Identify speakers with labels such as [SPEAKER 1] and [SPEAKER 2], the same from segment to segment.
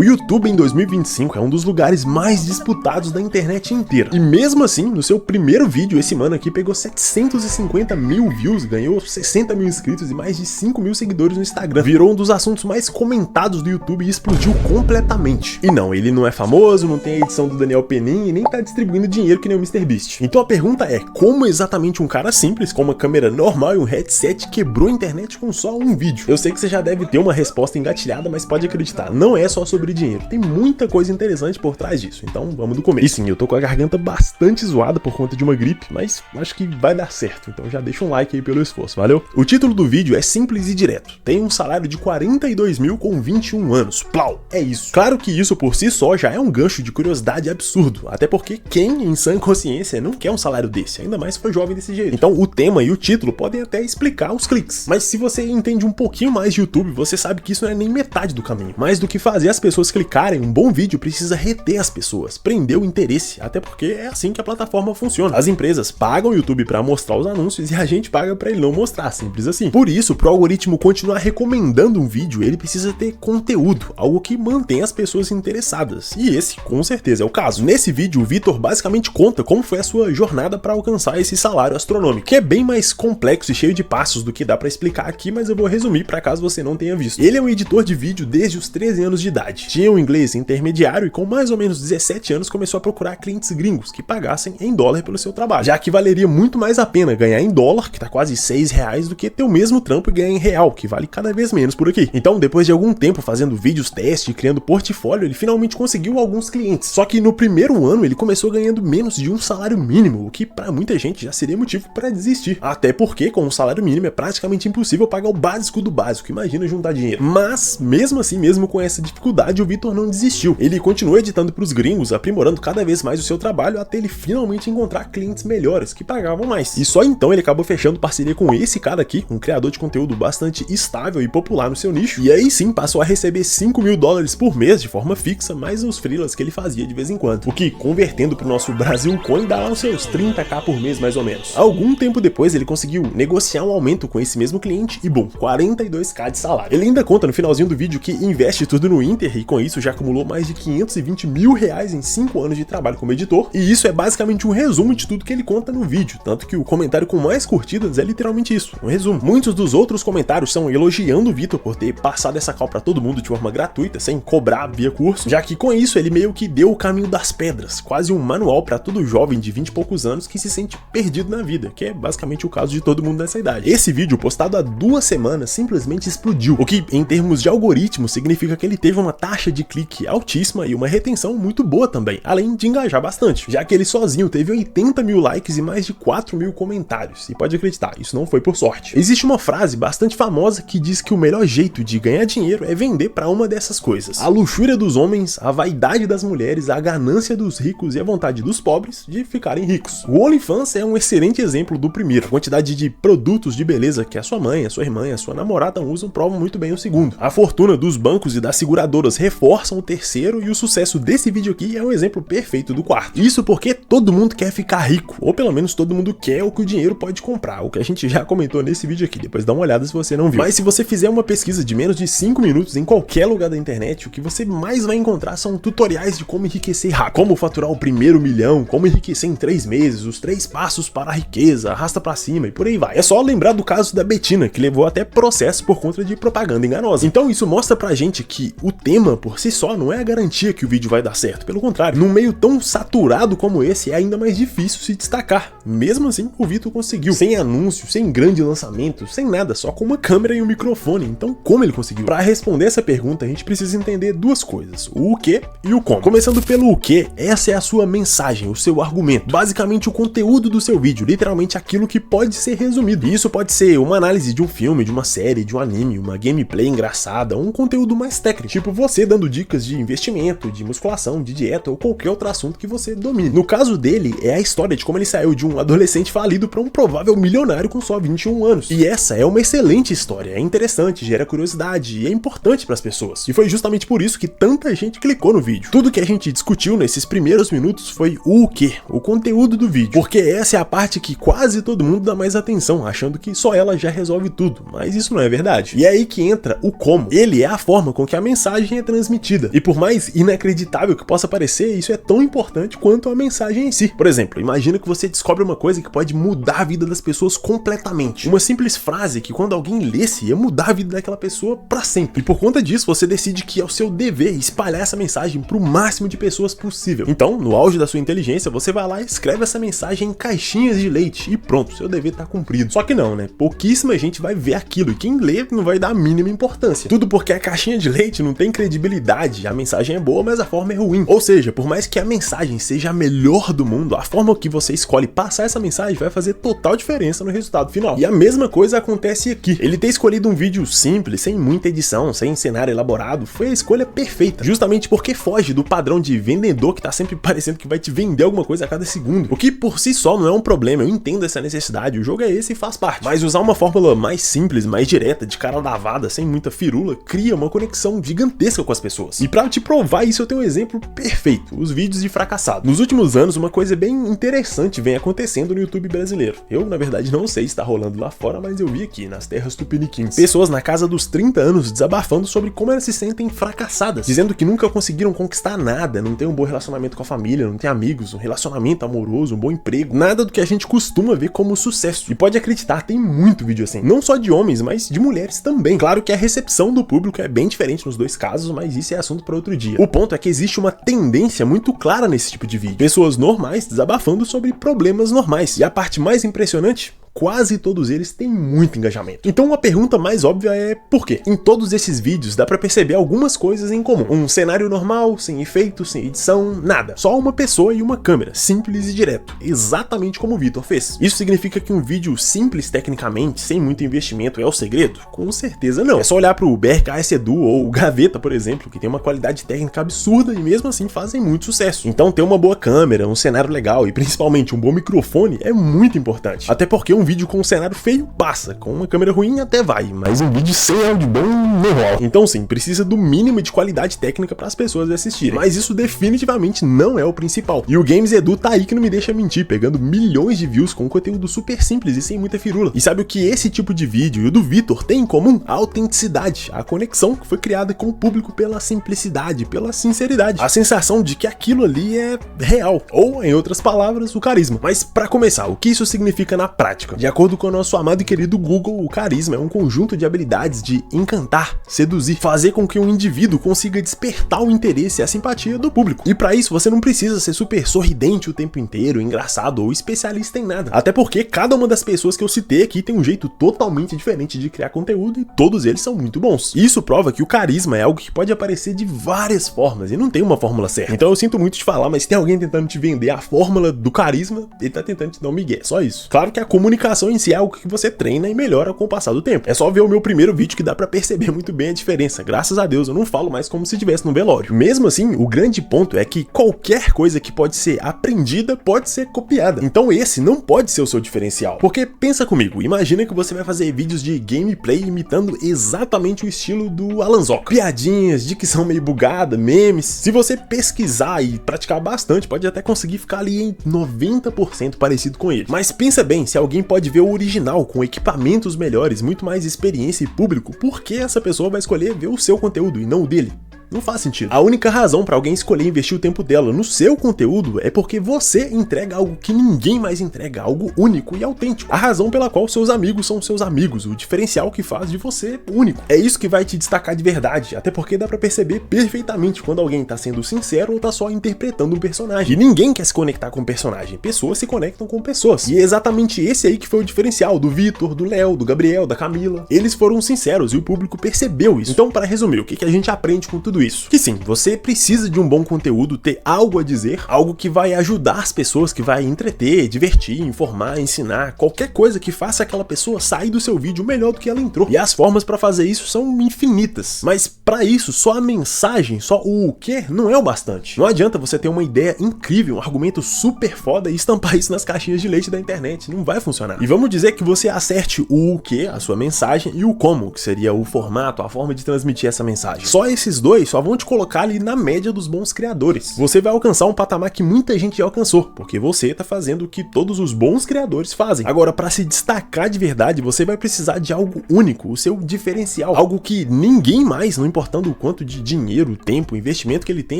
[SPEAKER 1] O YouTube em 2025 é um dos lugares mais disputados da internet inteira. E mesmo assim, no seu primeiro vídeo, esse mano aqui pegou 750 mil views, ganhou 60 mil inscritos e mais de 5 mil seguidores no Instagram. Virou um dos assuntos mais comentados do YouTube e explodiu completamente. E não, ele não é famoso, não tem a edição do Daniel Penin e nem tá distribuindo dinheiro que nem o MrBeast. Então a pergunta é, como exatamente um cara simples, com uma câmera normal e um headset, quebrou a internet com só um vídeo? Eu sei que você já deve ter uma resposta engatilhada, mas pode acreditar, não é só sobre dinheiro. Tem muita coisa interessante por trás disso, então vamos do começo. E sim, eu tô com a garganta bastante zoada por conta de uma gripe, mas acho que vai dar certo, então já deixa um like aí pelo esforço, valeu? O título do vídeo é simples e direto. Tem um salário de 42 mil com 21 anos. Plau! É isso. Claro que isso por si só já é um gancho de curiosidade absurdo, até porque quem em sã consciência não quer um salário desse, ainda mais se for jovem desse jeito. Então o tema e o título podem até explicar os cliques, mas se você entende um pouquinho mais de YouTube, você sabe que isso não é nem metade do caminho. Mais do que fazer as pessoas clicarem, um bom vídeo precisa reter as pessoas, prender o interesse, até porque é assim que a plataforma funciona. As empresas pagam o YouTube para mostrar os anúncios e a gente paga para ele não mostrar, simples assim. Por isso, pro algoritmo continuar recomendando um vídeo, ele precisa ter conteúdo, algo que mantém as pessoas interessadas. E esse, com certeza, é o caso. Nesse vídeo, o Vitor basicamente conta como foi a sua jornada para alcançar esse salário astronômico, que é bem mais complexo e cheio de passos do que dá para explicar aqui, mas eu vou resumir para caso você não tenha visto. Ele é um editor de vídeo desde os 13 anos de idade. Tinha um inglês intermediário e com mais ou menos 17 anos começou a procurar clientes gringos que pagassem em dólar pelo seu trabalho, já que valeria muito mais a pena ganhar em dólar, que tá quase R$6, do que ter o mesmo trampo e ganhar em real, que vale cada vez menos por aqui. Então, depois de algum tempo fazendo vídeos teste e criando portfólio, ele finalmente conseguiu alguns clientes. Só que no primeiro ano ele começou ganhando menos de um salário mínimo, o que pra muita gente já seria motivo para desistir. Até porque com um salário mínimo é praticamente impossível pagar o básico do básico, imagina juntar dinheiro. Mas, mesmo assim, mesmo com essa dificuldade, o Vitor não desistiu. Ele continuou editando pros gringos, aprimorando cada vez mais o seu trabalho até ele finalmente encontrar clientes melhores, que pagavam mais. E só então ele acabou fechando parceria com esse cara aqui, um criador de conteúdo bastante estável e popular no seu nicho, e aí sim passou a receber 5 mil dólares por mês de forma fixa, mais os freelas que ele fazia de vez em quando, o que, convertendo pro nosso Brasil Coin, dá lá os seus 30k por mês mais ou menos. Algum tempo depois ele conseguiu negociar um aumento com esse mesmo cliente e bom, 42k de salário. Ele ainda conta no finalzinho do vídeo que investe tudo no Inter e com isso já acumulou mais de 520 mil reais em 5 anos de trabalho como editor, e isso é basicamente um resumo de tudo que ele conta no vídeo, tanto que o comentário com mais curtidas é literalmente isso, um resumo. Muitos dos outros comentários são elogiando o Vitor por ter passado essa call pra todo mundo de forma gratuita, sem cobrar via curso, já que com isso ele meio que deu o caminho das pedras, quase um manual pra todo jovem de 20 e poucos anos que se sente perdido na vida, que é basicamente o caso de todo mundo nessa idade. Esse vídeo, postado há 2 semanas, simplesmente explodiu, o que em termos de algoritmo significa que ele teve uma taxa de clique altíssima e uma retenção muito boa também, além de engajar bastante, já que ele sozinho teve 80 mil likes e mais de 4 mil comentários, e pode acreditar, isso não foi por sorte. Existe uma frase bastante famosa que diz que o melhor jeito de ganhar dinheiro é vender pra uma dessas coisas: a luxúria dos homens, a vaidade das mulheres, a ganância dos ricos e a vontade dos pobres de ficarem ricos. O OnlyFans é um excelente exemplo do primeiro. A quantidade de produtos de beleza que a sua mãe, a sua irmã e a sua namorada usam provam muito bem o segundo. A fortuna dos bancos e das seguradoras reforçam o terceiro, e o sucesso desse vídeo aqui é um exemplo perfeito do quarto. Isso porque todo mundo quer ficar rico, ou pelo menos todo mundo quer o que o dinheiro pode comprar, o que a gente já comentou nesse vídeo aqui, depois dá uma olhada se você não viu. Mas se você fizer uma pesquisa de menos de 5 minutos em qualquer lugar da internet, o que você mais vai encontrar são tutoriais de como enriquecer rápido, como faturar o primeiro milhão, como enriquecer em 3 meses, os 3 passos para a riqueza, arrasta pra cima e por aí vai. É só lembrar do caso da Betina, que levou até processo por conta de propaganda enganosa. Então isso mostra pra gente que o tema por si só não é a garantia que o vídeo vai dar certo, pelo contrário, num meio tão saturado como esse é ainda mais difícil se destacar. Mesmo assim, o Vitor conseguiu, sem anúncio, sem grande lançamento, sem nada, só com uma câmera e um microfone. Então como ele conseguiu? Para responder essa pergunta a gente precisa entender duas coisas, o que e o como. Começando pelo o que, essa é a sua mensagem, o seu argumento, basicamente o conteúdo do seu vídeo, literalmente aquilo que pode ser resumido. E isso pode ser uma análise de um filme, de uma série, de um anime, uma gameplay engraçada, um conteúdo mais técnico, tipo você dando dicas de investimento, de musculação, de dieta ou qualquer outro assunto que você domine. No caso dele, é a história de como ele saiu de um adolescente falido para um provável milionário com só 21 anos. E essa é uma excelente história, é interessante, gera curiosidade e é importante para as pessoas. E foi justamente por isso que tanta gente clicou no vídeo. Tudo que a gente discutiu nesses primeiros minutos foi o quê? O conteúdo do vídeo. Porque essa é a parte que quase todo mundo dá mais atenção, achando que só ela já resolve tudo, mas isso não é verdade. E é aí que entra o como. Ele é a forma com que a mensagem é transmitida. E por mais inacreditável que possa parecer, isso é tão importante quanto a mensagem em si. Por exemplo, imagina que você descobre uma coisa que pode mudar a vida das pessoas completamente. Uma simples frase que quando alguém lesse ia mudar a vida daquela pessoa pra sempre. E por conta disso, você decide que é o seu dever espalhar essa mensagem pro máximo de pessoas possível. Então, no auge da sua inteligência, você vai lá e escreve essa mensagem em caixinhas de leite e pronto, seu dever tá cumprido. Só que não, né? Pouquíssima gente vai ver aquilo e quem lê não vai dar a mínima importância. Tudo porque a caixinha de leite não tem credibilidade. A mensagem é boa, mas a forma é ruim. Ou seja, por mais que a mensagem seja a melhor do mundo, a forma que você escolhe passar essa mensagem vai fazer total diferença no resultado final. E a mesma coisa acontece aqui. Ele ter escolhido um vídeo simples, sem muita edição, sem cenário elaborado, foi a escolha perfeita. Justamente porque foge do padrão de vendedor que tá sempre parecendo que vai te vender alguma coisa a cada segundo. O que por si só não é um problema, eu entendo essa necessidade, o jogo é esse e faz parte. Mas usar uma fórmula mais simples, mais direta, de cara lavada, sem muita firula, cria uma conexão gigantesca com as pessoas. E pra te provar isso eu tenho um exemplo perfeito, os vídeos de fracassado. Nos últimos anos uma coisa bem interessante vem acontecendo no YouTube brasileiro. Eu, na verdade, não sei se tá rolando lá fora, mas eu vi aqui, nas terras tupiniquins, pessoas na casa dos 30 anos desabafando sobre como elas se sentem fracassadas, dizendo que nunca conseguiram conquistar nada, não tem um bom relacionamento com a família, não tem amigos, um relacionamento amoroso, um bom emprego, nada do que a gente costuma ver como sucesso. E pode acreditar, tem muito vídeo assim, não só de homens, mas de mulheres também. Claro que a recepção do público é bem diferente nos dois casos, mas isso é assunto para outro dia. O ponto é que existe uma tendência muito clara nesse tipo de vídeo. Pessoas normais desabafando sobre problemas normais. E a parte mais impressionante, quase todos eles têm muito engajamento. Então uma pergunta mais óbvia é por quê? Em todos esses vídeos dá pra perceber algumas coisas em comum. Um cenário normal, sem efeitos, sem edição, nada. Só uma pessoa e uma câmera, simples e direto. Exatamente como o Vitor fez. Isso significa que um vídeo simples tecnicamente, sem muito investimento, é o segredo? Com certeza não. É só olhar pro BRKS Edu ou o Gaveta, por exemplo, que tem uma qualidade técnica absurda e mesmo assim fazem muito sucesso. Então ter uma boa câmera, um cenário legal e principalmente um bom microfone é muito importante. Até porque um vídeo com um cenário feio passa, com uma câmera ruim até vai, mas um vídeo sem áudio bom não rola. Então sim, precisa do mínimo de qualidade técnica para as pessoas assistirem, mas isso definitivamente não é o principal. E o Games Edu tá aí que não me deixa mentir, pegando milhões de views com conteúdo super simples e sem muita firula. E sabe o que esse tipo de vídeo e o do Vitor tem em comum? A autenticidade, a conexão que foi criada com o público pela simplicidade, pela sinceridade, a sensação de que aquilo ali é real, ou em outras palavras, o carisma. Mas para começar, o que isso significa na prática? De acordo com o nosso amado e querido Google, o carisma é um conjunto de habilidades de encantar, seduzir, fazer com que um indivíduo consiga despertar o interesse e a simpatia do público. E para isso você não precisa ser super sorridente o tempo inteiro, engraçado ou especialista em nada. Até porque cada uma das pessoas que eu citei aqui tem um jeito totalmente diferente de criar conteúdo e todos eles são muito bons. E isso prova que o carisma é algo que pode aparecer de várias formas e não tem uma fórmula certa. Então eu sinto muito te falar, mas se tem alguém tentando te vender a fórmula do carisma, ele tá tentando te dar um migué, só isso. Claro que a comunicação em si é algo que você treina e melhora com o passar do tempo. É só ver o meu primeiro vídeo que dá pra perceber muito bem a diferença. Graças a Deus eu não falo mais como se estivesse no velório. Mesmo assim, o grande ponto é que qualquer coisa que pode ser aprendida pode ser copiada. Então esse não pode ser o seu diferencial. Porque pensa comigo, imagina que você vai fazer vídeos de gameplay imitando exatamente o estilo do Alan Zoca. Piadinhas, dicção meio bugada, memes. Se você pesquisar e praticar bastante, pode até conseguir ficar ali em 90% parecido com ele. Mas pensa bem, se alguém pode ver o original com equipamentos melhores, muito mais experiência e público, por que essa pessoa vai escolher ver o seu conteúdo e não o dele? Não faz sentido. A única razão para alguém escolher investir o tempo dela no seu conteúdo é porque você entrega algo que ninguém mais entrega, algo único e autêntico. A razão pela qual seus amigos são seus amigos, o diferencial que faz de você único. É isso que vai te destacar de verdade, até porque dá pra perceber perfeitamente quando alguém tá sendo sincero ou tá só interpretando um personagem. E ninguém quer se conectar com um personagem, pessoas se conectam com pessoas. E é exatamente esse aí que foi o diferencial do Vitor, do Léo, do Gabriel, da Camila. Eles foram sinceros e o público percebeu isso. Então, para resumir, o que a gente aprende com tudo isso? Que sim, você precisa de um bom conteúdo, ter algo a dizer, algo que vai ajudar as pessoas, que vai entreter, divertir, informar, ensinar, qualquer coisa que faça aquela pessoa sair do seu vídeo melhor do que ela entrou. E as formas para fazer isso são infinitas. Mas para isso, só a mensagem, só o quê, não é o bastante. Não adianta você ter uma ideia incrível, um argumento super foda e estampar isso nas caixinhas de leite da internet. Não vai funcionar. E vamos dizer que você acerte o quê, a sua mensagem, e o como, que seria o formato, a forma de transmitir essa mensagem. Só esses dois, só vão te colocar ali na média dos bons criadores. Você vai alcançar um patamar que muita gente já alcançou, porque você tá fazendo o que todos os bons criadores fazem. Agora, para se destacar de verdade, você vai precisar de algo único, o seu diferencial, algo que ninguém mais, não importando o quanto de dinheiro, tempo, investimento que ele tem,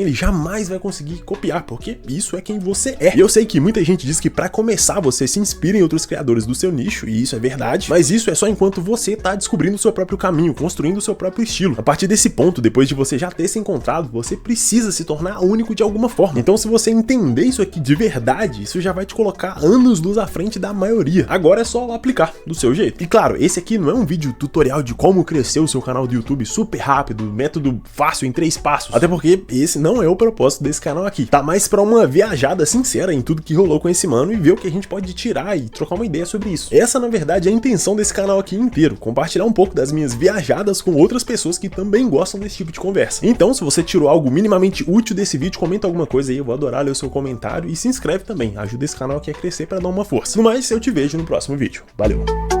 [SPEAKER 1] ele jamais vai conseguir copiar, porque isso é quem você é. E eu sei que muita gente diz que para começar você se inspira em outros criadores do seu nicho, e isso é verdade, mas isso é só enquanto você tá descobrindo o seu próprio caminho, construindo o seu próprio estilo. A partir desse ponto, depois de você já ter se encontrado, você precisa se tornar único de alguma forma. Então, se você entender isso aqui de verdade, isso já vai te colocar anos-luz à frente da maioria. Agora é só aplicar do seu jeito. E claro, esse aqui não é um vídeo tutorial de como crescer o seu canal do YouTube super rápido, método fácil em 3 passos. Até porque esse não é o propósito desse canal aqui. Tá mais pra uma viajada sincera em tudo que rolou com esse mano e ver o que a gente pode tirar e trocar uma ideia sobre isso. Essa, na verdade, é a intenção desse canal aqui inteiro, compartilhar um pouco das minhas viajadas com outras pessoas que também gostam desse tipo de conversa. Então, se você tirou algo minimamente útil desse vídeo, comenta alguma coisa aí, eu vou adorar ler o seu comentário e se inscreve também, ajuda esse canal aqui a crescer pra dar uma força. No mais, eu te vejo no próximo vídeo. Valeu!